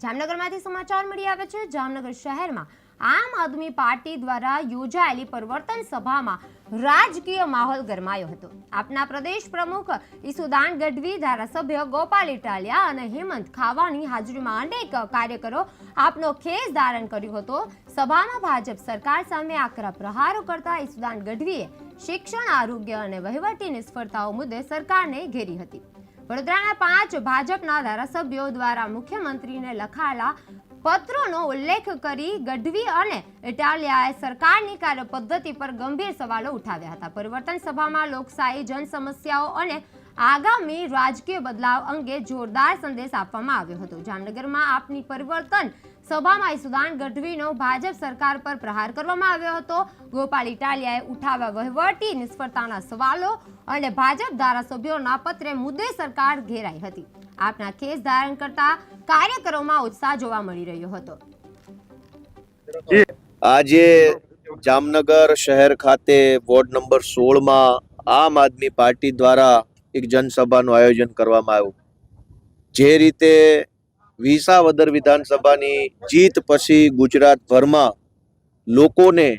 જામનગરમાંથી સમાચાર મળી આવે છે। જામનગર શહેરમાં આમ આદમી પાર્ટી દ્વારા યોજાયેલી પરિવર્તન સભામાં રાજકીય માહોલ ગરમાયો હતો। આપના પ્રદેશ પ્રમુખ ઈસુદાન ગઢવી, ધારાસભ્ય ગોપાલ ઇટાલિયા અને હેમંત ખાવાની હાજરીમાં અનેક કાર્યકરો આપનો ખેસ ધારણ કર્યો હતો। સભામાં ભાજપ સરકાર સામે આકરા પ્રહારો કરતા ઈસુદાન ગઢવીએ શિક્ષણ, આરોગ્ય અને વહીવટી નિષ્ફળતાઓ મુદ્દે સરકારને ઘેરી હતી। વડોદરાના 5 ભાજપના ધારાસભ્યો દ્વારા મુખ્યમંત્રીને લખાયેલા પત્રનો ઉલ્લેખ કરી ગઢવી અને ઇટાલિયાએ સરકારની કાર્યપદ્ધતિ પર ગંભીર સવાલો ઉઠાવ્યા હતા। પરિવર્તન સભામાં લોકશાહી, જન સમસ્યાઓ અને આગામી રાજકીય બદલાવ અંગે જોરદાર સંદેશ આપવામાં આવ્યો હતો। જામનગરમાં આપની પરિવર્તન સભામાં ઈસુદાન ગઢવીનો ભાજપ સરકાર પર પ્રહાર કરવામાં આવ્યો હતો। ગોપાલ ઇટાલિયાએ ઉઠાવ્યા વહીવટી નિષ્ફળતાના સવાલો અને ભાજપ ધારાસભ્યોના પત્રે મુદ્દે સરકાર ઘેરાઈ હતી। આપના ખેસ ધારણ કરતા કાર્યકરોમાં ઉત્સાહ જોવા મળી રહ્યો હતો। આજે જામનગર શહેર ખાતે વોર્ડ નંબર 16 માં આમ આદમી પાર્ટી દ્વારા એક જનસભાનું આયોજન કરવામાં આવ્યું। જે રીતે વિસાવદર વિધાનસભાની જીત પછી ગુજરાતભરમાં લોકોને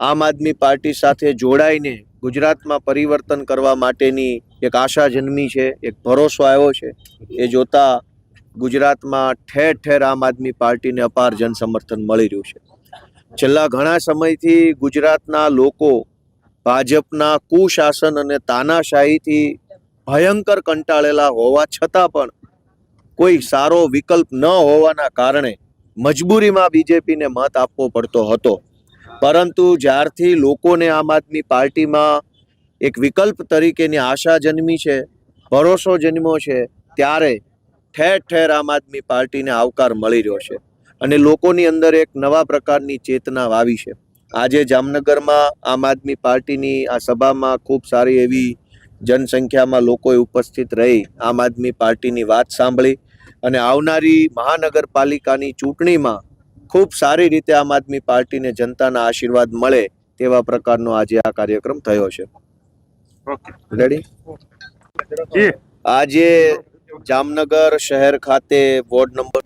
આમ આદમી પાર્ટી સાથે જોડાઈને ગુજરાતમાં પરિવર્તન કરવા માટેની એક આશા જન્મી છે, એક ભરોસો આવ્યો છે। એ જોતા ગુજરાતમાં ઠેર ઠેર આમ આદમી પાર્ટીને અપાર જન સમર્થન મળી રહ્યું છે। છેલ્લા ઘણા સમયથી ગુજરાતના લોકો ભાજપના કુશાસન અને તાનાશાહીથી ભયંકર કંટાળેલા હોવા છતાં પણ કોઈ સારો વિકલ્પ ન હોવાના કારણે મજબૂરીમાં બીજેપીને મત આપવો પડતો હતો। પરંતુ જ્યારથી લોકોને આમ આદમી પાર્ટીમાં એક વિકલ્પ તરીકેની આશા જન્મી છે, ભરોસો જન્મ્યો છે, ત્યારે ઠેર ઠેર આમ આદમી પાર્ટીને આવકાર મળી રહ્યો છે અને લોકોની અંદર એક નવા પ્રકારની ચેતના આવી છે। આજે જામનગરમાં આમ આદમી પાર્ટીની આ સભામાં ખૂબ સારી એવી જનસંખ્યામાં લોકોએ ઉપસ્થિત રહી આમ આદમી પાર્ટીની વાત સાંભળી અને આવનારી મહાનગરપાલિકાની ચૂંટણીમાં ખૂબ સારી રીતે આમ આદમી પાર્ટીને જનતાના આશીર્વાદ મળે તેવા પ્રકારનો આજે આ કાર્યક્રમ થયો છે। રેડી? આજે જામનગર શહેર ખાતે વોર્ડ નંબર